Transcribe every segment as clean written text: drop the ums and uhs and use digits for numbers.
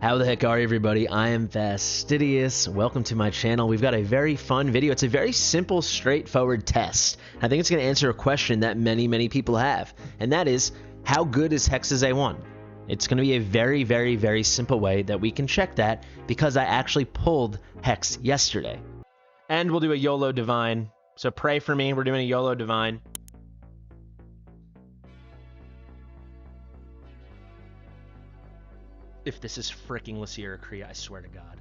How the heck are you, everybody? I am Fastidious. Welcome to my channel. We've got a very fun video. It's a very simple, straightforward test. I think it's going to answer a question that many people have, and that is, how good is Hex's A1? It's going to be a very simple way that we can check that because I actually pulled Hex yesterday. And we'll do a YOLO Divine. So pray for me. We're doing a YOLO Divine. If this is fricking Lassira Kree, I swear to God.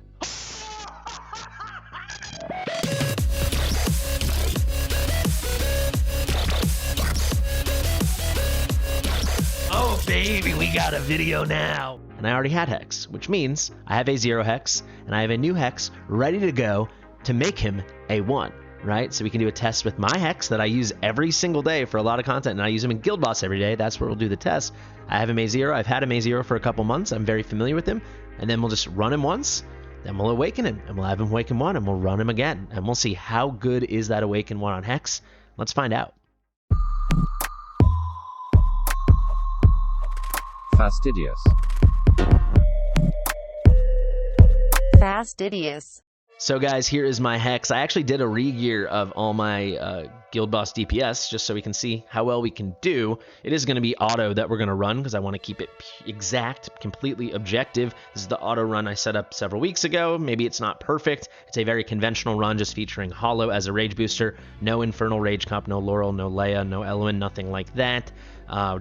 Oh baby, we got a video now. And I already had Hex, which means I have a 0 Hex, and I have a new Hex ready to go to make him a 1. Right? So we can do a test with my Hex that I use every single day for a lot of content, and I use him in Guild Boss every day. That's where we'll do the test. I have him A0. I've had him A0 for a couple months. I'm very familiar with him. And then we'll just run him once, then we'll awaken him, and we'll have him awaken 1, and we'll run him again. And we'll see how good is that awaken 1 on Hex. Let's find out. Fastidious. Fastidious. So guys, here is my Hex. I actually did a re-gear of all my Guild Boss DPS just so we can see how well we can do. It is going to be auto that we're going to run because I want to keep it exact, completely objective. This is the auto run I set up several weeks ago. Maybe it's not perfect. It's a very conventional run just featuring Hollow as a rage booster. No Infernal Rage Comp, no Laurel, no Leia, no Elwyn, nothing like that.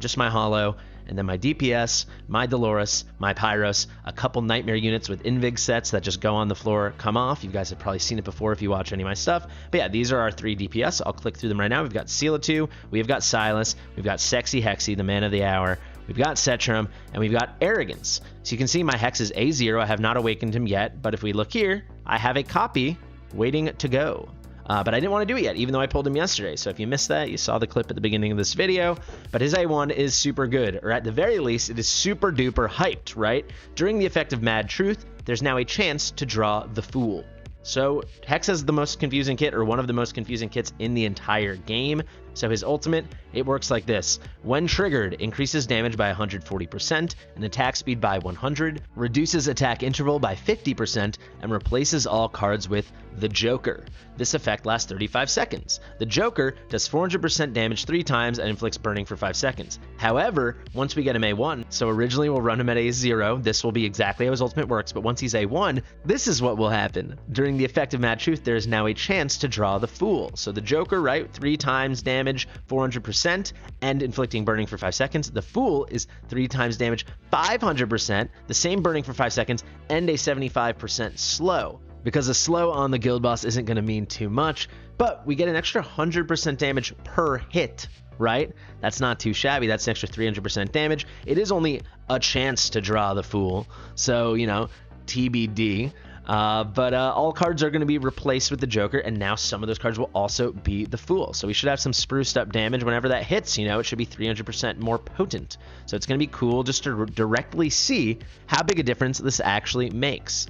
Just my Hollow. And then my DPS, my Dolores, my Pyros, a couple Nightmare units with Invig sets that just go on the floor, come off. You guys have probably seen it before if you watch any of my stuff. But yeah, these are our 3 DPS. I'll click through them right now. We've got Seal 2, we've got Silas, we've got Sexy Hexy, the man of the hour, we've got Setrum, and we've got Arrogance. So you can see my Hex is A0. I have not awakened him yet, but if we look here, I have a copy waiting to go. But I didn't want to do it yet, even though I pulled him yesterday. So if you missed that, you saw the clip at the beginning of this video. But his A1 is super good, or at the very least, it is super duper hyped, right? During the effect of Mad Truth, there's now a chance to draw the Fool. So Hex has the most confusing kit, or one of the most confusing kits in the entire game. So his ultimate, it works like this. When triggered, increases damage by 140%, and attack speed by 100, reduces attack interval by 50%, and replaces all cards with the Joker. This effect lasts 35 seconds. The Joker does 400% damage 3 times and inflicts burning for 5 seconds. However, once we get him A1, so originally we'll run him at A0, this will be exactly how his ultimate works, but once he's A1, this is what will happen. During the effect of Mad Truth, there is now a chance to draw the Fool. So the Joker, right, 3 times damage, 400%, and inflicting burning for 5 seconds. The Fool is 3 times damage, 500%, the same burning for 5 seconds, and a 75% slow. Because a slow on the Guild Boss isn't going to mean too much, but we get an extra 100% damage per hit, right? That's not too shabby. That's an extra 300% damage. It is only a chance to draw the Fool, so, you know, TBD. But all cards are going to be replaced with the Joker, and now some of those cards will also be the Fool. So we should have some spruced up damage whenever that hits. You know, it should be 300% more potent. So it's going to be cool just to directly see how big a difference this actually makes.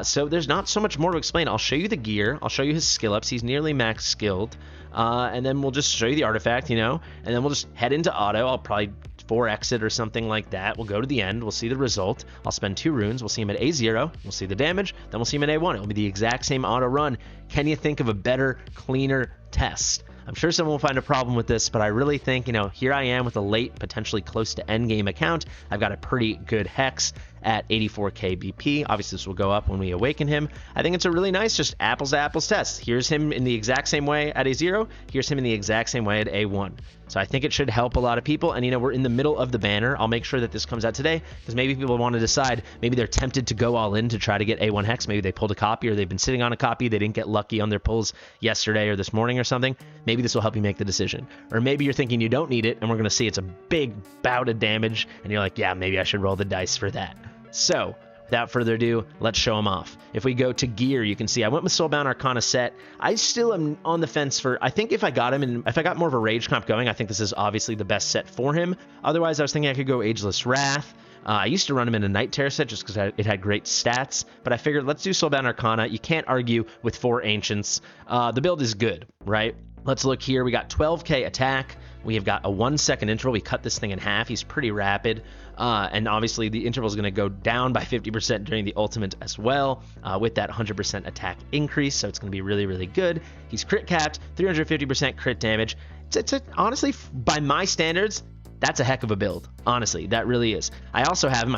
So there's not so much more to explain. I'll show you the gear. I'll show you his skill ups. He's nearly max skilled. And then we'll just show you the artifact, you know, and then we'll just head into auto. I'll probably 4 exit or something like that. We'll go to the end. We'll see the result. I'll spend 2 runes. We'll see him at A0. We'll see the damage. Then we'll see him at A1. It'll be the exact same auto run. Can you think of a better, cleaner test? I'm sure someone will find a problem with this, but I really think, you know, here I am with a late, potentially close to end game account. I've got a pretty good Hex at 84k BP. Obviously, this will go up when we awaken him. I think it's a really nice, just apples to apples test. Here's him in the exact same way at A0. Here's him in the exact same way at A1. So I think it should help a lot of people. And, you know, we're in the middle of the banner. I'll make sure that this comes out today because maybe people want to decide. Maybe they're tempted to go all in to try to get A1 Hex. Maybe they pulled a copy or they've been sitting on a copy. They didn't get lucky on their pulls yesterday or this morning or something. Maybe this will help you make the decision. Or maybe you're thinking you don't need it and we're going to see it's a big bout of damage. And you're like, yeah, maybe I should roll the dice for that. So without further ado, let's show him off. If we go to gear, you can see I went with Soulbound Arcana set. I still am on the fence for, I think if I got him and if I got more of a rage comp going, I think this is obviously the best set for him. Otherwise, I was thinking I could go Ageless Wrath. I used to run him in a Night Terror set just because it had great stats, but I figured let's do Soulbound Arcana. You can't argue with 4 Ancients. The build is good, right? Let's look here. We got 12k attack. We have got a 1 second interval. We cut this thing in half. He's pretty rapid. And obviously the interval is going to go down by 50% during the ultimate as well, with that 100% attack increase. So it's going to be really, really good. He's crit capped, 350% crit damage. It's honestly, by my standards, that's a heck of a build. Honestly, that really is. I also have him.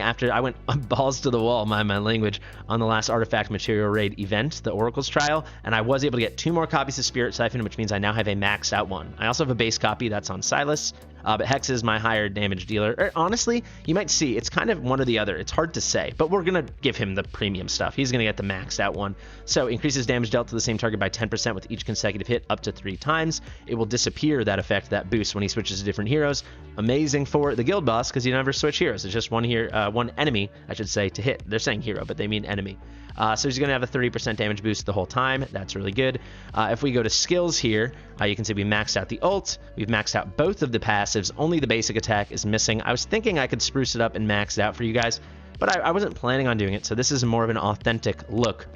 After I went balls to the wall, my language, on the last Artifact Material Raid event, the Oracle's Trial, and I was able to get 2 more copies of Spirit Siphon, which means I now have a maxed out one. I also have a base copy that's on Silas, but Hex is my higher damage dealer. Honestly, you might see it's kind of one or the other. It's hard to say, but we're going to give him the premium stuff. He's going to get the maxed out one. So increases damage dealt to the same target by 10% with each consecutive hit up to 3 times. It will disappear, that effect, that boost, when he switches to different heroes. Amazing for the guild boss because you never switch heroes. It's just one enemy, I should say, to hit. They're saying hero, but they mean enemy. So he's going to have a 30% damage boost the whole time. That's really good. If we go to skills here, you can see we maxed out the ult. We've maxed out both of the passives. Only the basic attack is missing. I was thinking I could spruce it up and max it out for you guys, but I wasn't planning on doing it. So this is more of an authentic look.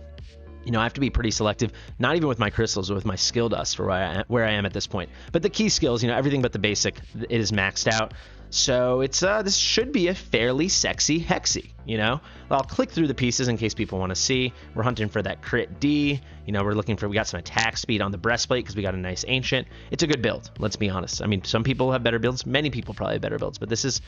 You know, I have to be pretty selective, not even with my crystals, but with my skill dust for where I am at this point. But the key skills, you know, everything but the basic, it is maxed out. So it's this should be a fairly sexy Hexy, you know. I'll click through the pieces in case people want to see. We're hunting for that crit D. You know, we got some attack speed on the breastplate because we got a nice ancient. It's a good build, let's be honest. I mean, some people have better builds. Many people probably have better builds, but this is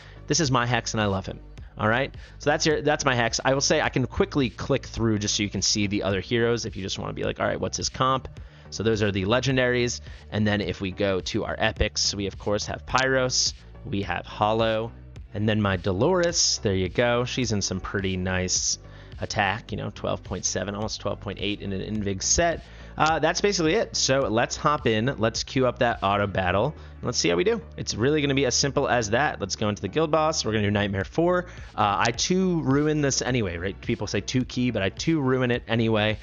my Hex and I love him. All right, so that's my Hex. I will say I can quickly click through just so you can see the other heroes if you just want to be like, all right, what's his comp? So those are the legendaries. And then if we go to our epics, we of course have Pyros, we have Hollow, and then my Dolores, there you go. She's in some pretty nice attack, you know, 12.7, almost 12.8 in an Invig set. That's basically it. So let's hop in. Let's queue up that auto battle. Let's see how we do. It's really going to be as simple as that. Let's go into the guild boss. We're going to do Nightmare 4. I 2 ruin this anyway, right? People say 2 key, but I 2 ruin it anyway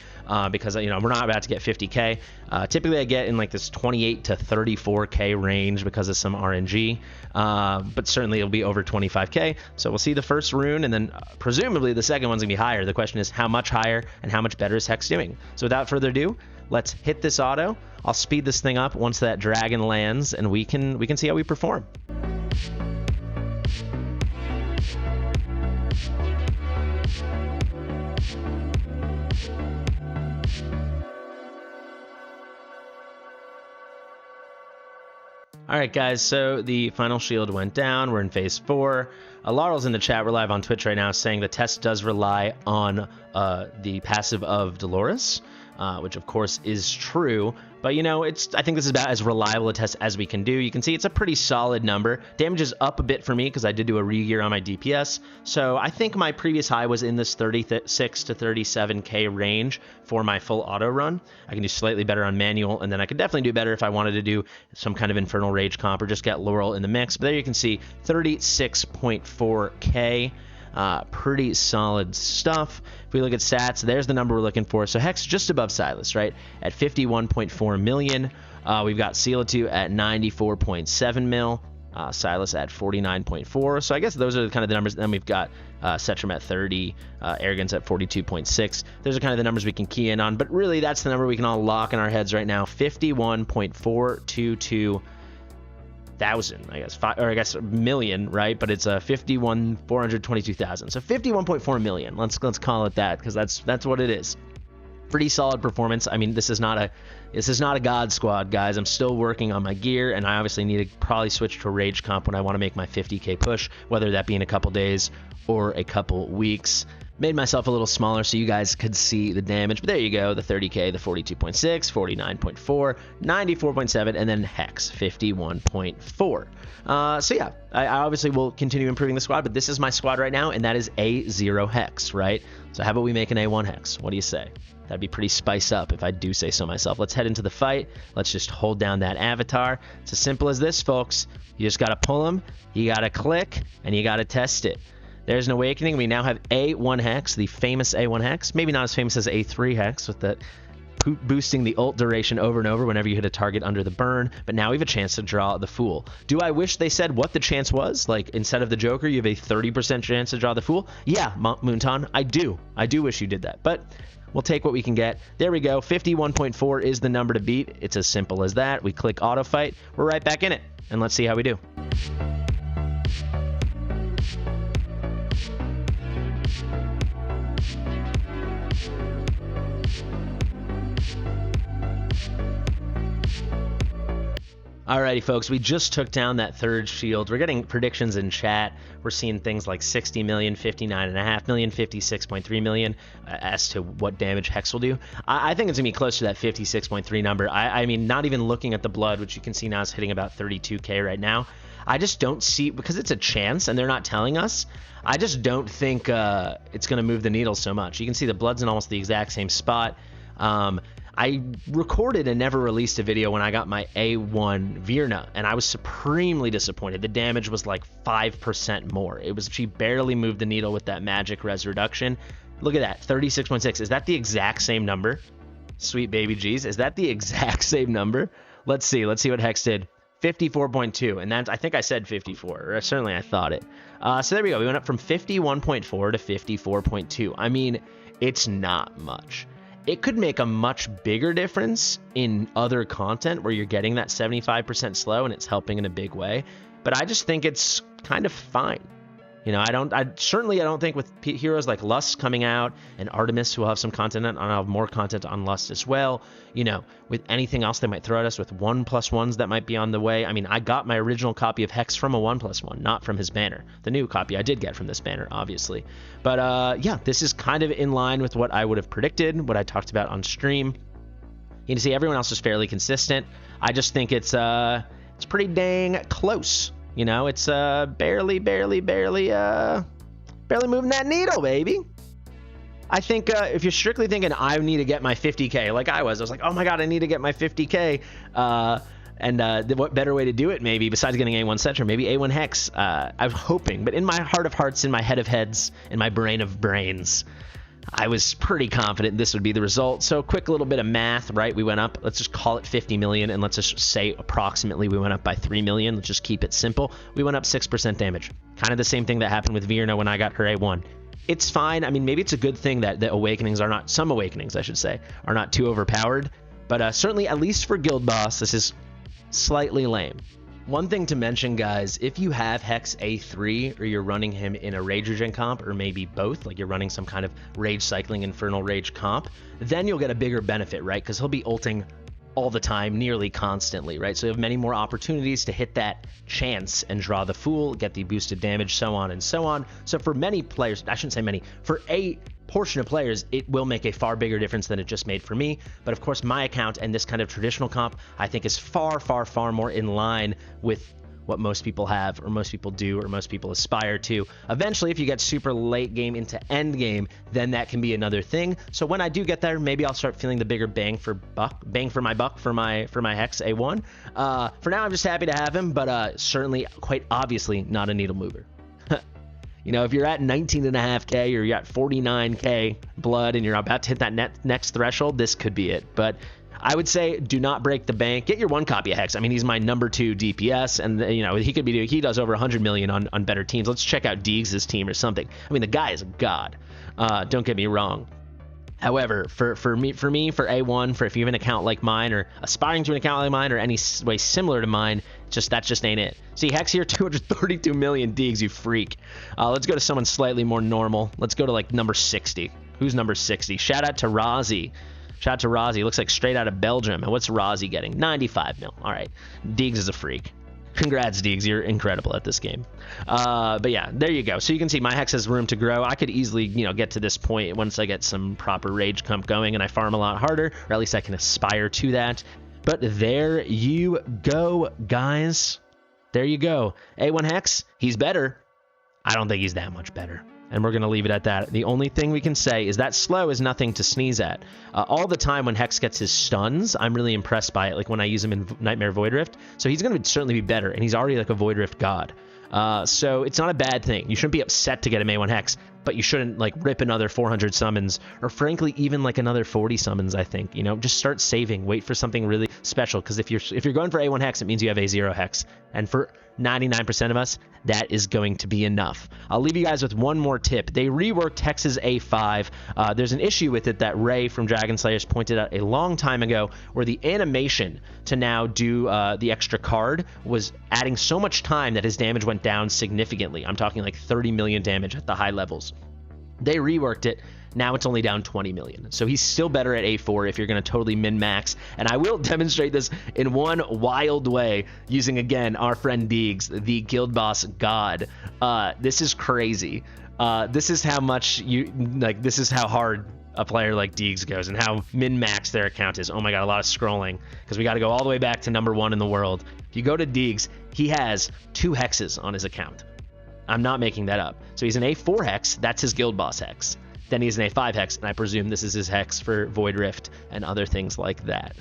because, you know, we're not about to get 50k. Typically, I get in like this 28 to 34k range because of some RNG, but certainly it'll be over 25k. So we'll see the first rune, and then presumably the second one's going to be higher. The question is how much higher and how much better is Hex doing? So without further ado, let's hit this auto. I'll speed this thing up once that dragon lands, and we can see how we perform. All right, guys, so the final shield went down. We're in phase 4. Laurel's in the chat. We're live on Twitch right now saying the test does rely on the passive of Dolores, which of course is true. But, you know, I think this is about as reliable a test as we can do. You can see it's a pretty solid number. Damage is up a bit for me because I did do a re-gear on my DPS. So I think my previous high was in this 36 to 37k range for my full auto run. I can do slightly better on manual, and then I could definitely do better if I wanted to do some kind of Infernal Rage comp or just get Laurel in the mix. But there you can see 36.4k. Pretty solid stuff. If we look at stats, there's the number we're looking for. So Hex just above Silas, right? At 51.4 million. We've got Sealatu at 94.7 mil. Silas at 49.4. So I guess those are kind of the numbers. Then we've got Setram at 30, Arrogance at 42.6. Those are kind of the numbers we can key in on. But really, that's the number we can all lock in our heads right now. 51.422 thousand, I guess, million, right? But it's a 51,422,000. So 51.4 million. Let's call it that because that's what it is. Pretty solid performance. I mean, this is not a god squad, guys. I'm still working on my gear, and I obviously need to probably switch to a rage comp when I want to make my 50k push, whether that be in a couple days or a couple weeks. Made myself a little smaller so you guys could see the damage, but there you go, the 30k, the 42.6, 49.4, 94.7, and then Hex, 51.4. So yeah, I obviously will continue improving the squad, but this is my squad right now, and that is A0 Hex, right? So how about we make an A1 Hex? What do you say? That'd be pretty spice up if I do say so myself. Let's head into the fight. Let's just hold down that avatar. It's as simple as this, folks. You just got to pull them, you got to click, and you got to test it. There's an awakening. We now have A1 Hex, the famous A1 Hex. Maybe not as famous as A3 Hex with that boosting the ult duration over and over whenever you hit a target under the burn. But now we have a chance to draw the Fool. Do I wish they said what the chance was? Like, instead of the Joker, you have a 30% chance to draw the Fool? Yeah, Moonton, I do. I do wish you did that. But we'll take what we can get. There we go. 51.4 is the number to beat. It's as simple as that. We click auto fight. We're right back in it. and let's see how we do. Alrighty, folks, we just took down that third shield. We're getting predictions in chat. We're seeing things like 60 million, 59.5 million, 56.3 million as to what damage Hex will do. I think it's going to be close to that 56.3 number. I mean, not even looking at the blood, which you can see now is hitting about 32k right now. I just don't see, because it's a chance and they're not telling us, I just don't think it's going to move the needle so much. You can see the blood's in almost the exact same spot. I recorded and never released a video when I got my A1 Virna, and I was supremely disappointed. The damage was like 5% more. She barely moved the needle with that magic res reduction. Look at that, 36.6. Is that the exact same number? Sweet baby G's. Is that the exact same number? Let's see what Hex did. 54.2, and that's, I think I said 54, or certainly I thought it. So there we go. We went up from 51.4 to 54.2. I mean, it's not much. It could make a much bigger difference in other content where you're getting that 75% slow and it's helping in a big way. But I just think it's kind of fine. You know, I certainly don't think with heroes like Lust coming out and Artemis, who will have some content, and I'll have more content on Lust as well. You know, with anything else they might throw at us with 1+1s that might be on the way. I mean, I got my original copy of Hex from a 1+1, not from his banner. The new copy I did get from this banner, obviously. But yeah, this is kind of in line with what I would have predicted, what I talked about on stream. You can see everyone else is fairly consistent. I just think it's pretty dang close. You know, it's barely moving that needle, baby. I think if you're strictly thinking I need to get my 50k, like I was like, oh my god, I need to get my 50k. What better way to do it, maybe, besides getting A1 Cetra, maybe A1 Hex. I was hoping, but in my heart of hearts, in my head of heads, in my brain of brains, I was pretty confident this would be the result. So quick little bit of math, right? We went up, let's just call it 50 million, and let's just say approximately we went up by 3 million. Let's just keep it simple. We went up 6% damage. Kind of the same thing that happened with Virna when I got her A1. It's fine. I mean, maybe it's a good thing that the awakenings are not, some awakenings, I should say, are not too overpowered. But certainly, at least for Guild Boss, this is slightly lame. One thing to mention, guys, if you have Hex A3 or you're running him in a Rage Regen comp, or maybe both, like you're running some kind of Rage Cycling Infernal Rage comp, then you'll get a bigger benefit, right? Because he'll be ulting all the time, nearly constantly, right? So you have many more opportunities to hit that chance and draw the Fool, get the boosted damage, so on and so on. So for many players, I shouldn't say many, for a portion of players, it will make a far bigger difference than it just made for me. But of course, my account and this kind of traditional comp, I think, is far, far, far more in line with what most people have, or most people do, or most people aspire to. Eventually, if you get super late game into end game, then that can be another thing. So when I do get there, maybe I'll start feeling the bigger bang for my buck for my Hex A1. For now, I'm just happy to have him, but certainly, quite obviously, not a needle mover. You know, if you're at 19.5k or you're at 49k blood and you're about to hit that next threshold, this could be it. But I would say do not break the bank. Get your one copy of Hex. I mean, he's my number 2 DPS, and you know he does over 100 million on better teams. Let's check out Deegs' team or something. I mean, the guy is a god. Don't get me wrong. However, for me, for A1, for if you have an account like mine or aspiring to an account like mine or any way similar to mine, that just ain't it. See, Hex here, 232 million Deegs, you freak. Let's go to someone slightly more normal. Let's go to like number 60. Who's number 60? Shout out to Rozzy. Shout out to Rozzy. Looks like straight out of Belgium. And what's Rozzy getting? 95 mil. All right. Deegs is a freak. Congrats, Deegs. You're incredible at this game. But yeah, there you go. So you can see my Hex has room to grow. I could easily, get to this point once I get some proper Rage Comp going and I farm a lot harder, or at least I can aspire to that. But there you go, guys. There you go. A1 Hex, he's better. I don't think he's that much better. And we're going to leave it at that. The only thing we can say is that slow is nothing to sneeze at. All the time when Hex gets his stuns, I'm really impressed by it, like when I use him in Nightmare Void Rift. So he's going to certainly be better, and he's already like a Void Rift god. So it's not a bad thing. You shouldn't be upset to get him A1 Hex. but you shouldn't like rip another 400 summons, or frankly even like another 40 summons. I think, you know, just start saving, wait for something really special, because if you're going for A1 hex, it means you have A0 hex, and for 99% of us, that is going to be enough. I'll leave you guys with one more tip. They reworked Hex's A5. There's an issue with it that Ray from Dragon Slayers pointed out a long time ago, where the animation to now do the extra card was adding so much time that his damage went down significantly. I'm talking like 30 million damage at the high levels. They reworked it. Now it's only down 20 million. So he's still better at A4 if you're going to totally min-max. And I will demonstrate this in one wild way using, again, our friend Deegs, the guild boss god. This is crazy. This is how much this is how hard a player like Deegs goes and how min-max their account is. Oh my god, a lot of scrolling, because we got to go all the way back to #1 in the world. If you go to Deegs, he has 2 hexes on his account. I'm not making that up. So he's an A4 hex. That's his guild boss hex. Then he's an A5 hex, and I presume this is his hex for Void Rift and other things like that.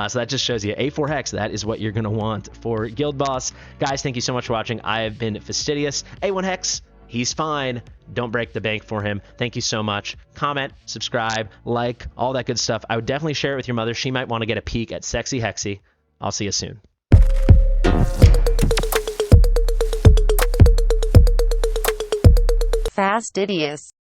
So that just shows you A4 hex. That is what you're going to want for Guild Boss. Guys, thank you so much for watching. I have been Fastidious. A1 hex, he's fine. Don't break the bank for him. Thank you so much. Comment, subscribe, like, all that good stuff. I would definitely share it with your mother. She might want to get a peek at Sexy Hexy. I'll see you soon. Fastidious.